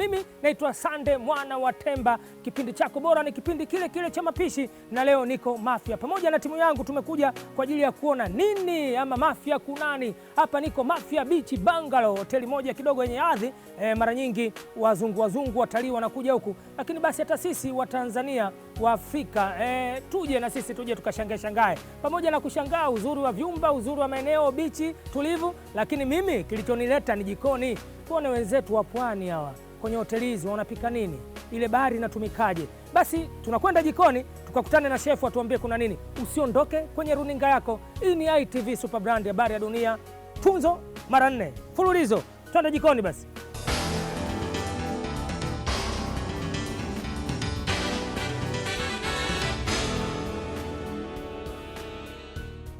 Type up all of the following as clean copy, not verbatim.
Mimi naitwa Sande mwana wa Temba. Kipindi chako bora ni kipindi kile kile cha mapishi, na leo niko Mafia pamoja na timu yangu. Tumekuja kwa ajili ya kuona nini ama Mafia kunani. Hapa niko Mafia Beach Bungalow, hoteli moja kidogo yenye hadhi. Mara nyingi wazungu watalii wanakuja huku, lakini basi hata sisi wa Tanzania wa Afrika tuje na sisi tuje tukashangae pamoja na kushangaa uzuri wa vyumba, uzuri wa maeneo bichi tulivu. Lakini mimi kilichonileta ni jikoni, tuone wenzetu wa pwani hawa kwenye hoteli hizi wanapika nini, ile bahari inatumikaje. Basi tunakwenda jikoni tukakutane na shefu atuambie kuna nini. Usiondoke kwenye runinga yako. Hii ni ITV Super Brand, habari ya dunia, tunzo mara 4 fululizo. Twende jikoni basi.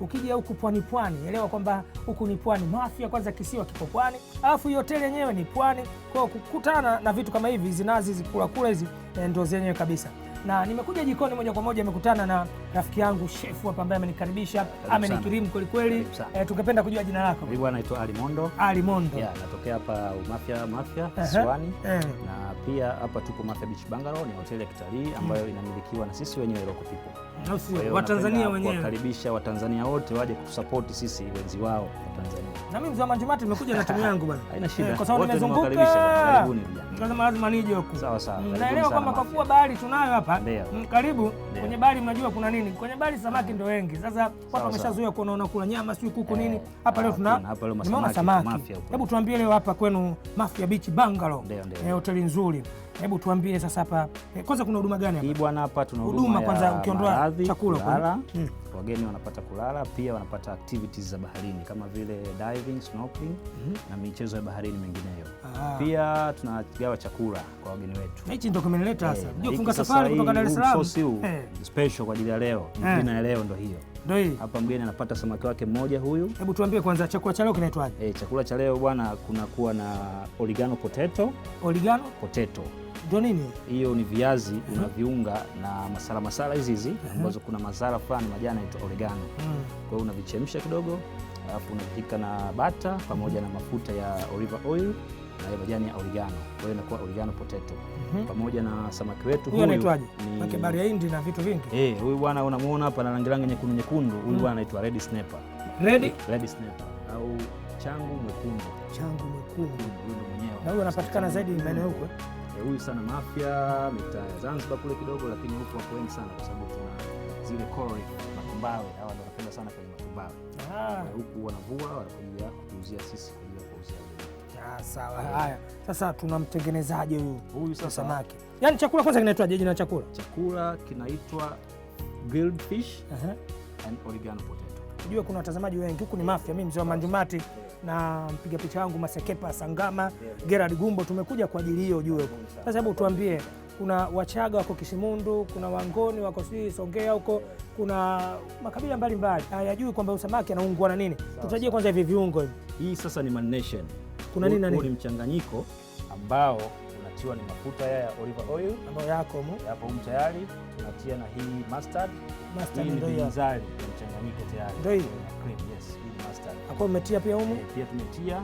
Ukija huku pwani, elewa kwamba huku ni pwani. Mafia kwanza kisiwa kipo pwani, alafu hiyo hoteli yenyewe ni pwani. Kwa kukutana na vitu kama hivi, hizi nazi, hizi kula hizi ndio zenyewe kabisa. Na nimekuja jikoni moja kwa moja, nimekutana na rafiki yangu shefu hapa ambaye amenikaribisha, amenikirimu kweli kweli. Tungependa kujua jina lako. Mimi bwana naitwa Ali Mondo. Ali Mondo. Yeah, natokea hapa Mafia Kisiwani. Na pia hapa tuko Mafia Beach Bungalow, ni hoteli ya kitalii ambayo inamilikiwa na sisi wenyewe local people. Watanzania wenyewe. Kuwakaribisha Watanzania wote waje kutusupport sisi wenzi wao wa Tanzania. Na mimi mzee wa Manjumati nimekuja na timu yangu bwana. Haina shida. Kwa sababu nimezunguka. Karibuni vijana. Lazima lazima nije huku. Sawa sawa. Naelewa kwamba kwa kuwa bahari tunayo hapa. Karibu. Deo. Kwenye bahari mnajua kuna nini? Kwenye bahari samaki ndio wengi. Sasa watu wameshazoea kuona kula nyama, sio kuku nini. Hapa leo tunaona samaki. Hebu tuambie leo hapa kwenu Mafia Beach Bungalow. Hoteli nzuri. Hebu tuambie sasa hapa kwanza kuna huduma gani hapa? Hii bwana hapa tuna huduma kwanza ukiondoa chakula kwa wageni wanapata kulala, pia wanapata activities za baharini kama vile diving, snorkeling na michezo ya baharini mengineyo. Pia tunagawa chakula kwa wageni wetu. Na hichi ndio kimenileta sasa. Ndio kufunga safari kutoka Dar es Salaam. Special kwa ajili ya leo. Jina ya leo ndio hiyo. Ndio hii. Hapa mgeni anapata samaki wake mmoja huyu. Hebu tuambie kwanza chakula cha leo kinaitwaje? Chakula cha leo bwana kunakuwa na oregano potato. Oregano potato. Ndio nini? Hiyo ni viazi unaviunga na masala hizi ambazo kuna mazara fulani majani yanaitwa oregano. Kwa hiyo unavichemsha kidogo, alafu unavipika na bata pamoja na mafuta ya olive oil na majani ya oregano. Kwa hiyo inakuwa oregano potato. Pamoja na samaki wetu huyu anaitwaje? Maki bahari ya Hindi na vitu vingi. Huyu bwana unamuona hapa na rangi nyekundu. Huyu bwana anaitwa red snapper. Red snapper au changu mwekundu. Huyu mwenyewe. Na huyu anapatikana zaidi maeneo huko. Huyu sana Mafia, mitaa ya Zanzibar kule kidogo, lakini huko wako wengi sana kwa sababu tuna zile coral matumbawe. Hawa ndio wanapenda sana kwenye matumbawe. Huku wanavua wanakuja kuuzia sisi kwa ajili ya kuuzia. Sawa. Haya. Sasa tunamtengenezaje huyu sasa samaki? Yaani chakula kwanza kinaitwaje, jina chakula? Chakula kinaitwa grilled fish and oregano potato. Unajua kuna watazamaji wengi huku ni Mafia. Mimi mzee wa Manjumati na mpiga picha wangu Masekepa Sangama, Gerard Gumbo, tumekuja kwa ajili hiyo juu. Sasa hebu tuambie, kuna Wachaga wako Kisimundu, kuna Wangoni wako Songea huko, kuna makabila mbalimbali. Hayajui kwamba samaki anaungwa na nini. Tutajie kwanza hivi viungo hivi. Hii sasa ni marination. Kuna nini na nini? Ni mchanganyiko ambao unatiwa ni mafuta ya olive oil ambayo yako hapo tayari. Tunatia na hii mustard. Hii ni binzari ya mchanganyiko tayari. Ndio hii. Yes, hii mustard. Hapo umetia pia humu? Pia tumetia.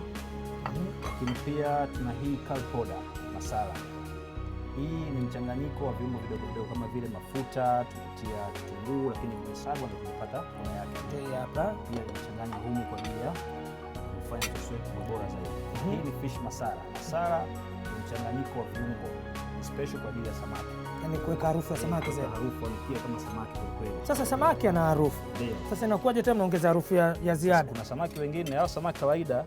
Lakini pia tuna hii curry powder masala. Hii ni mchanganyiko wa viungo vidogo kama vile mafuta, tumetia kitunguu, lakini kimesagwa ndio tunapata aina yake. Ndio hapa. Pia tunachanganya humu kwa ajili ya kufanya tuswe bora zaidi. Hii ni fish masala. Masala ni mchanganyiko wa viungo special kwa ajili ya samaki. Yaani kuweka harufu ya samaki zaidi. Harufu anakia kama samaki kwa kweli. Sasa samaki ana harufu. Sasa inakuwaje tena mnaongeza harufu ya ziada? Kuna samaki wengine au samaki kawaida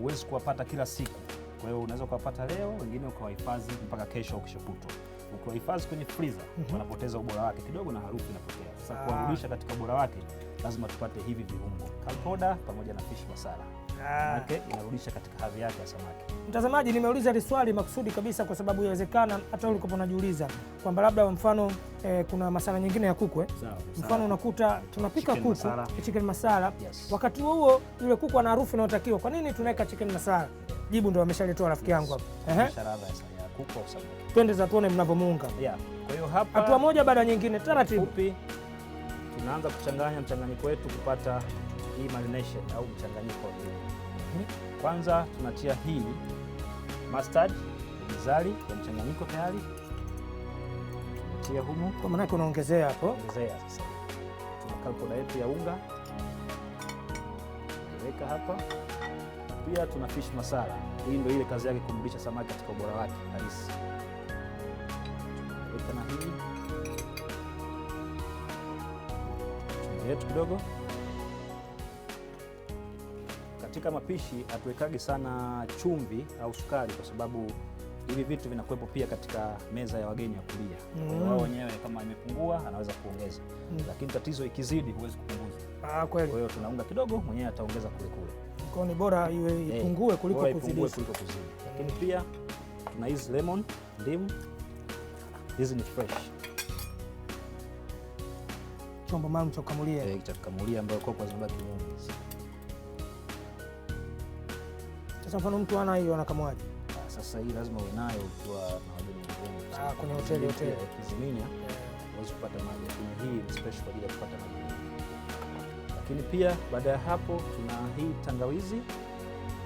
huwezi kuwapata kila siku. Kwa hiyo unaweza kuwapata leo, wengine ukawahifadhi mpaka kesho ukishaputwa. Ukiwahifadhi kwenye freezer wanapoteza ubora wake kidogo na harufu inapotea. Sasa kuwarudisha katika ubora wake lazima tupate hivi viungo. Curry powder pamoja na fish masala. Inarudisha katika hadhi yake ya samaki. Mtazamaji, nimeuliza hili swali makusudi kabisa kwa sababu inawezekana hata ulikopo unajiuliza kwamba labda mfano kuna masala nyingine ya kuku mfano unakuta tunapika chicken kuku masala. Chicken masala wakati huo yule kuku ana harufu inayotakiwa. Kwa nini tunaweka chicken masala? Jibu ndio ameshalitoa rafiki yangu hapa. Ya kuku au samaki. Twende za tuone mnavyomuunga. Kwa hiyo hapa hatua moja baada ya nyingine taratibu. Tunaanza kuchanganya mchanganyiko wetu kupata hii marination au mchanganyiko wa viungo. Kwanza tunatia hii mustard bizari ya mchanganyiko tayari. Tunatia humu. Kwa maana unaongezea hapo. Ongezea sasa. Tunakal powder yetu ya unga. Weka hapa. Pia tuna fish masala. Hii ndio ile kazi yake kumrudisha samaki katika ubora wake halisi. Weka na hii. Chumvi yetu kidogo. Katika mapishi hatuwekagi sana chumvi au sukari kwa sababu hivi vitu vinakuwepo pia katika meza ya wageni wa kulia. Kwa hiyo wao wenyewe kama imepungua anaweza kuongeza. Lakini tatizo ikizidi huwezi kupunguza. Kweli. Kwa hiyo tunaunga kidogo, mwenyewe ataongeza kule kule. Kwa ni bora iwe ipungue kuliko kuzidi. Lakini pia tuna hizi lemon, ndimu. Hizi ni fresh. Chombo maalum cha kukamulia. Cha kukamulia ambayo kopa zinabaki nyingi. Sasa mfano mtu ana hiyo anakamwaje? Sasa hii lazima uwe nayo ukiwa na wageni wengine. Kwenye hoteli. Kiziminya huwezi kupata maji, lakini hii ni special kwa ajili ya kupata maji. Lakini pia baada ya hapo tuna hii tangawizi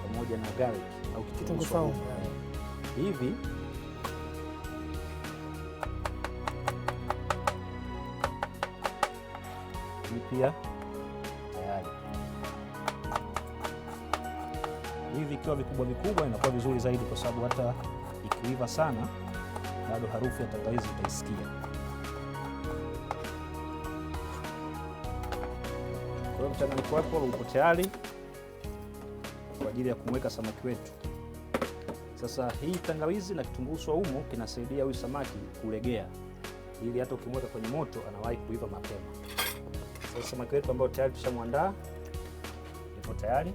pamoja na garlic au kitunguu saumu. Hivi pia tayari. Hivi ikiwa vikubwa vikubwa inakuwa vizuri zaidi kwa sababu hata ikiiva sana bado harufu ya tangawizi utaisikia. Kwa hiyo mchanganyiko wako uko tayari kwa ajili ya kumweka samaki wetu. Sasa hii tangawizi na kitunguu saumu kinasaidia huyu samaki kulegea ili hata ukimweka kwenye moto anawahi kuiva mapema. Sasa samaki wetu ambao tayari tushamwandaa yuko tayari.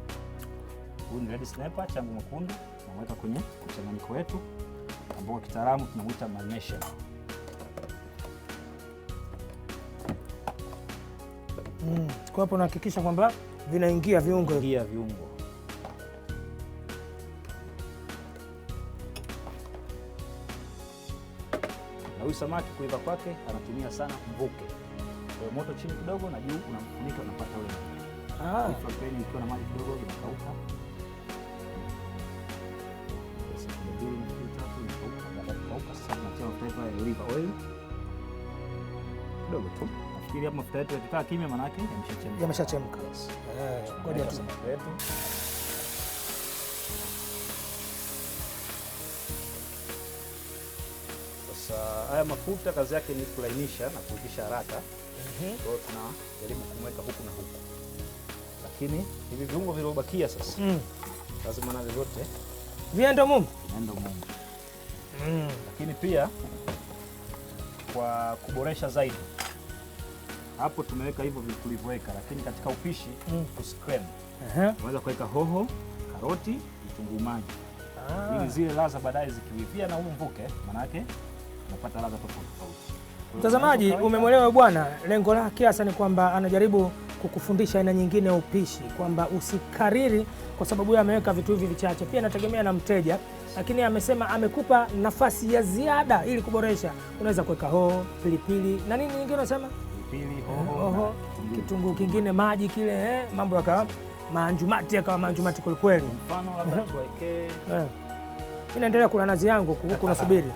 Huyu ni red snapper changu mwekundu, tunaweka kwenye mchanganyiko wetu ambao kitaalamu tunamuita marination. Kwa hapo nahakikisha kwamba vinaingia viungo. Na huyu samaki kuiva kwake anatumia sana mvuke. Kwa moto chini kidogo na juu unamfunika unapata ule. Frypan ikiwa na maji kidogo inakauka. Sasa tunatia mafuta ya olive oil kidogo tu. Nafikiri hapo mafuta yetu yakikaa kimya maana yake yameshachemka. Ngoja tu mafuta yetu. Sasa haya mafuta kazi yake ni kulainisha na kuivisha haraka. Kwa hiyo tunajaribu kumweka huku na huku. Lakini hivi viungo vilivyobakia sasa lazima na vyote viende mumu. Lakini pia kwa kuboresha zaidi hapo tumeweka hivyo tulivyoweka, lakini katika upishi tuscreme. Unaweza kuweka hoho, karoti, vitunguu maji. Ili zile ladha baadaye zikiwivia na huu mvuke maana yake unapata ladha tofauti tofauti. Mtazamaji, umemwelewa bwana, lengo lake hasa ni kwamba anajaribu kukufundisha aina nyingine ya upishi, kwamba usikariri kwa sababu yeye ameweka vitu hivi vichache. Pia inategemea na mteja, lakini amesema amekupa nafasi ya ziada ili kuboresha. Unaweza kuweka hoho, pilipili na nini nyingine unasema? Pilipili, hoho, kitunguu kingine, maji kile, mambo yakawa manjumati, yakawa manjumati kweli kweli. Mfano labda tuweke mimi naendelea kula nazi yangu huku nasubiri.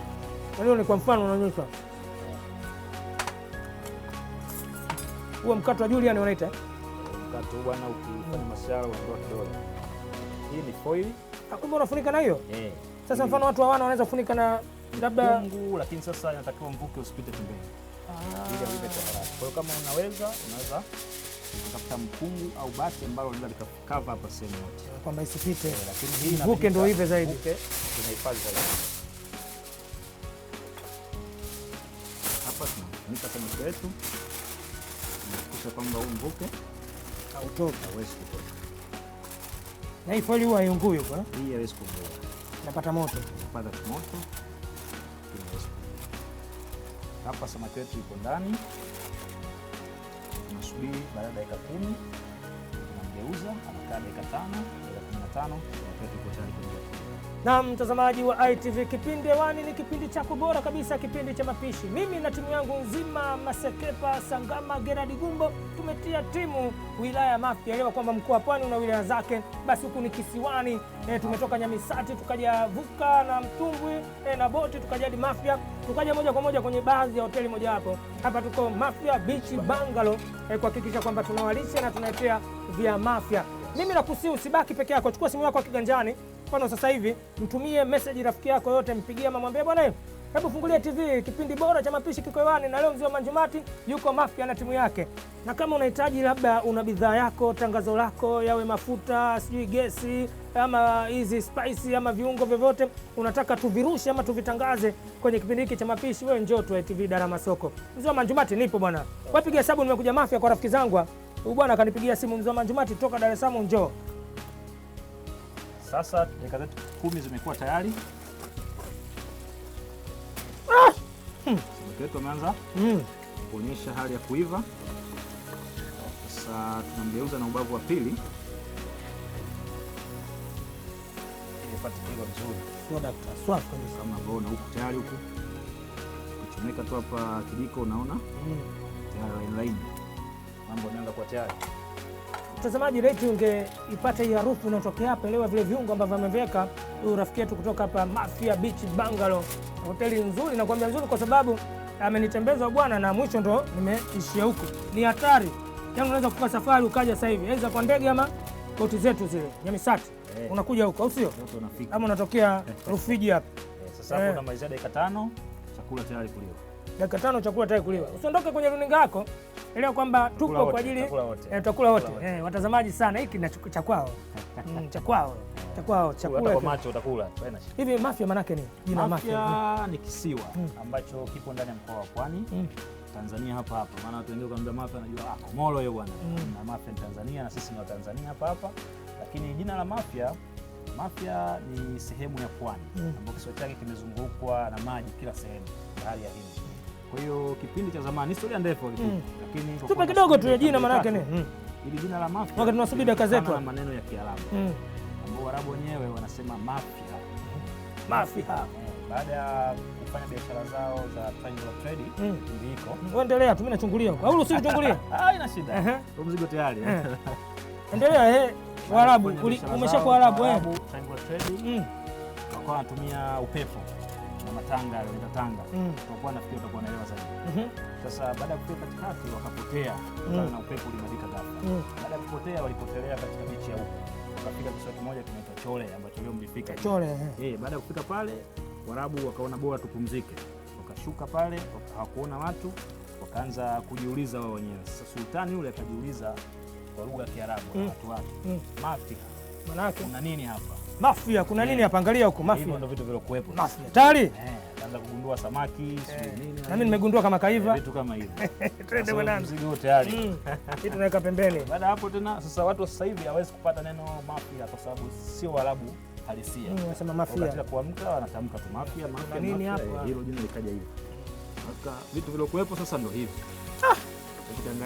Leo ni kwa mfano unaonyesha. Huo mkato wa Julian wanaita? Mkato bwana ukifanya masiara unaondoa kidogo. Hii ni foil. Kumbe unafunika na hiyo? Sasa mfano watu hawana wanaweza kufunika na labda mkungu, lakini sasa inatakiwa mvuke usipite pembeni. Ili uive kwa haraka. Kwa hiyo kama unaweza kutafuta mkungu au bati ambalo linaweza likakava hapa sehemu yote. Kwamba isipite. Lakini hii mvuke ndio ive zaidi. Mvuke tunahifadhi zaidi. Hapa tunafunika samaki wetu. Tunahakikisha kwamba huu mvuke hauwezi kutoka. Na hii foil huwa haiungui huko? Hii haiwezi kuungua. Napata moto. Napata moto. Hapa samaki wetu yuko ndani. Tunasubiri baada ya dakika 10. Tunamgeuza, anakaa dakika 5, dakika 15, samaki wetu yuko tayari kuingia. Na mtazamaji wa ITV, kipindi hewani ni kipindi chako bora kabisa, kipindi cha mapishi. Mimi na timu yangu nzima, Masekepa, Sangama, Gerard Gumbo, tumetia timu wilaya ya Mafia. Elewa kwamba mkoa wa Pwani una wilaya zake, basi huku ni kisiwani. Tumetoka Nyamisati tukaja vuka na mtumbwi na boti tukaja hadi Mafia, tukaja moja kwa moja kwenye baadhi ya hoteli moja hapo. Hapa tuko Mafia Beach Bungalow kuhakikisha kwamba tunawalisha na tunaletea vya Mafia. Mimi nakusihi usibaki peke yako, chukua simu yako kiganjani. Mfano sasa hivi mtumie message rafiki yako yote, mpigie mwambie bwana, hebu fungulia TV, kipindi bora cha mapishi kiko hewani, na leo mzee wa Manjumati yuko Mafia na timu yake. Na kama unahitaji labda una bidhaa yako, tangazo lako, yawe mafuta, sijui gesi ama hizi spice ama viungo vyovyote unataka tuvirushe ama tuvitangaze kwenye kipindi hiki cha mapishi, wewe njoo tu ITV Dar Masoko. Mzee wa Manjumati nipo bwana. Wapiga hesabu, nimekuja Mafia kwa rafiki zangu. Huyu bwana akanipigia simu, mzee wa Manjumati toka Dar es Salaam njoo. Sasa dakika zetu 10 zimekuwa tayari. Samaki wetu ameanza kuonyesha hali ya kuiva. Sasa tunamgeuza na ubavu wa pili ili ipate kuiva vizuri. Sio daktari, swafu kabisa. Kama unaona huku tayari huku. Kuchomeka tu hapa kijiko unaona? Tayari laini. Mambo yanaanza kuwa tayari. Mtazamaji, leti ungeipata hii harufu inayotokea hapa, elewa vile viungo ambavyo ameweka huyu rafiki yetu kutoka hapa Mafia Beach Bungalow. Hoteli nzuri, nakwambia nzuri kwa sababu amenitembeza bwana, na mwisho ndo nimeishia huko. Ni hatari. Yaani unaweza kupa safari ukaja sasa hivi, aidha kwa ndege ama boti zetu zile Nyamisati. Unakuja huko au sio? Ama unatokea Rufiji hapa. Sasa hapo unamalizia dakika 5, chakula tayari kuliwa. Dakika 5 chakula tayari kuliwa. Usiondoke kwenye runinga yako. Elewa kwamba tupo kwa ajili tutakula wote. Watazamaji sana, hiki ni cha kwao. Cha kwao. Chakula kwa macho utakula. Hivi Mafia maana yake nini? Jina Mafia ni kisiwa ambacho kipo ndani ya mkoa wa Pwani, Tanzania hapa. Maana watu wengi wanaambia Mafia wanajua Komoro hiyo bwana. Na Mafia ni Tanzania na sisi ni wa Tanzania hapa. Lakini jina la Mafia ni sehemu ya pwani ambapo kisiwa chake kimezungukwa na maji kila sehemu, bahari ya Hindi. Kwa hiyo kipindi cha zamani, historia ndefu lakini tupe kidogo tu jina maana yake nini? Ili jina la Mafia wakati tunasubiri dakika zetu, na maneno ya Kiarabu ambao Waarabu wenyewe wanasema Mafia. Baada ya kufanya biashara zao za triangle trade kipindi hiko. Endelea tu, mimi nachungulia huko. Au usichungulie? Ina shida. Kwa mzigo tayari. Endelea. Waarabu umeshakuwa Waarabu triangle trade. Wakawa wanatumia upepo na matanga yanaenda Tanga. Kwa nafikiri utakuwa unaelewa zaidi. Sasa baada ya kufika katikati wakapotea kutokana na upepo ulimalizika ghafla. Baada ya kupotea walipotelea katika bichi ya huko. Wakafika kisiwa kimoja kinaitwa Chole ambacho leo mlifika. Chole. Baada ya kufika pale Waarabu wakaona bora tupumzike. Wakashuka pale, hawakuona watu, wakaanza kujiuliza wao wenyewe. Sasa sultani yule akajiuliza kwa lugha ya Kiarabu watu wake. Mafia. Maana yake kuna nini hapa? Mafia kuna nini hapa? Angalia huko Mafia. Hivyo ndio vitu vilokuepo. Mafia. Tayari? Kaanza kugundua samaki, sio nini. Na mimi nimegundua kama kaiva. Vitu kama hivyo. Twende bwana. Mzigo tayari. Kitu tunaweka pembeni. Baada hapo tena sasa watu sasa hivi hawezi kupata neno Mafia kwa sababu sio Waarabu halisia. Wanasema Mafia. Katika kuamka wanatamka tu Mafia nini hapa? Hilo jina likaja hivi. Sasa vitu vilokuepo sasa ndio hivi.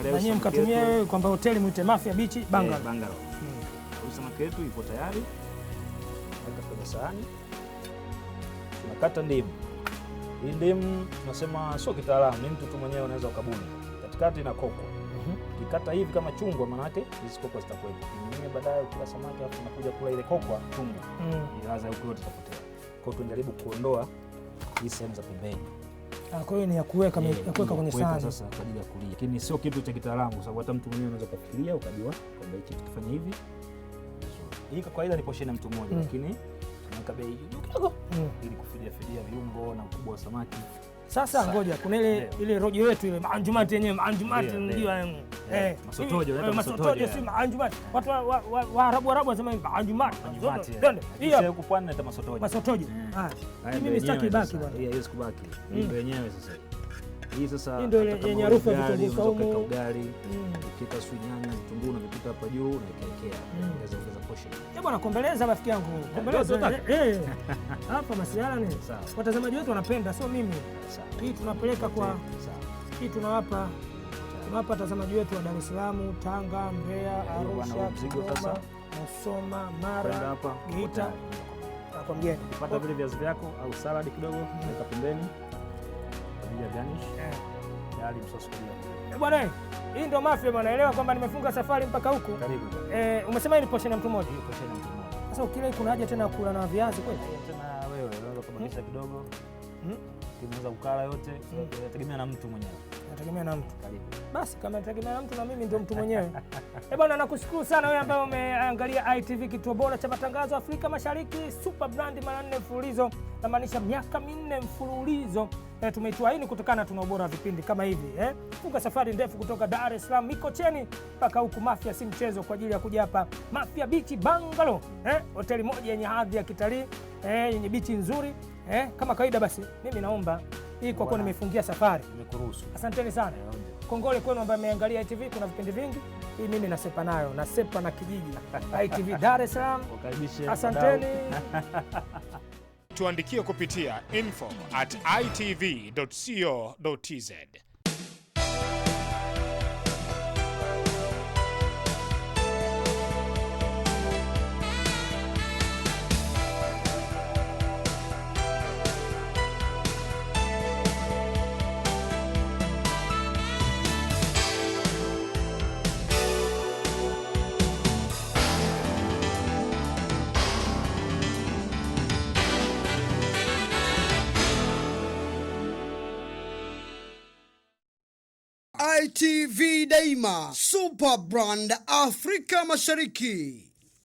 Na nyinyi mkatumia kwamba hoteli mwite Mafia Beach Bungalow. Samaki yetu ipo tayari. Weka kwenye sahani. Tunakata ndimu. Hii ndimu tunasema sio kitaalamu, ni mtu tu mwenyewe unaweza ukabuni. Katikati na koko. Ukikata hivi kama chungwa maana yake hizo koko zitakuwepo. Nyingine baadaye ukila samaki afu unakuja kula ile koko chungwa. Ladha yake yote itapotea. Kwa hiyo tunajaribu kuondoa hizi sehemu za pembeni. Kwa hiyo ni ya kuweka kwenye sahani sasa kwa ajili ya kulia. Lakini sio kitu cha kitaalamu kwa sababu hata mtu mwenyewe unaweza kufikiria ukajua kwamba hiki tukifanya hivi. Hii kwa kawaida ni portion ya mtu mmoja lakini tunaweka bei juu kidogo ili kufidia viungo na ukubwa wa samaki. Sasa ngoja kuna ile rojo yetu ile Manjumati yenyewe Manjumati unajua masotojo si Manjumati. Watu wa Arabu wanasema Manjumati. Hii huko pwani inaitwa masotojo. Mimi sitaki baki bwana. Hii haiwezi kubaki. Hii ndio yenyewe sasa. Hii sasa ndio yenye harufu ya vitunguu saumu, ugali, ukita nyanya, vitunguu na vipita hapa juu na ikiwekea. Ongeza portion. Bwana kombeleza rafiki yangu. Kombeleza. Hapa masiala ni sawa. Watazamaji wetu wanapenda, sio mimi. Hii tunapeleka kwa hii tunawapa watazamaji wetu wa Dar es Salaam, Tanga, Mbeya, Arusha, Kigoma, Musoma, Mara, Geita. kwa mgeni. Pata vile viazi vyako au salad kidogo, weka pembeni kwa ajili ya garnish. Tayari msosi kwa Bwana, hii ndio Mafia bwana. Elewa kwamba nimefunga safari mpaka huku. Karibu. Umesema hii ni portion ya mtu mmoja? Hii portion ya mtu mmoja. Sasa ukila kuna haja tena kula na viazi kweli? Tena wewe unaweza kubakisha kidogo. Unaweza kukala yote, inategemea na mtu mwenyewe. Inategemea na mtu. Karibu. Basi kama inategemea na mtu na mimi ndio mtu mwenyewe. Bwana, nakushukuru sana wewe ambaye umeangalia ITV, kituo bora cha matangazo Afrika Mashariki, super brand mara 4 mfululizo, namaanisha miaka 4 mfululizo. Tumeitoa hii kutokana tuna ubora wa vipindi kama hivi. Funga safari ndefu kutoka Dar es Salaam Mikocheni mpaka huku Mafia si mchezo kwa ajili ya kuja hapa Mafia Beach Bungalow. Hoteli moja yenye hadhi ya kitalii, yenye beach nzuri. Kama kawaida basi mimi naomba hii kwa kuwa nimefungia safari. Nimekuruhusu. Asanteni sana. Kongole kwenu ambao mmeangalia ITV, kuna vipindi vingi. Hii mimi nasepa nayo, nasepa na kijiji. ITV Dar es Salaam. Asanteni. Tuandikie kupitia info@itv.co.tz. ITV daima, super brand Afrika Mashariki.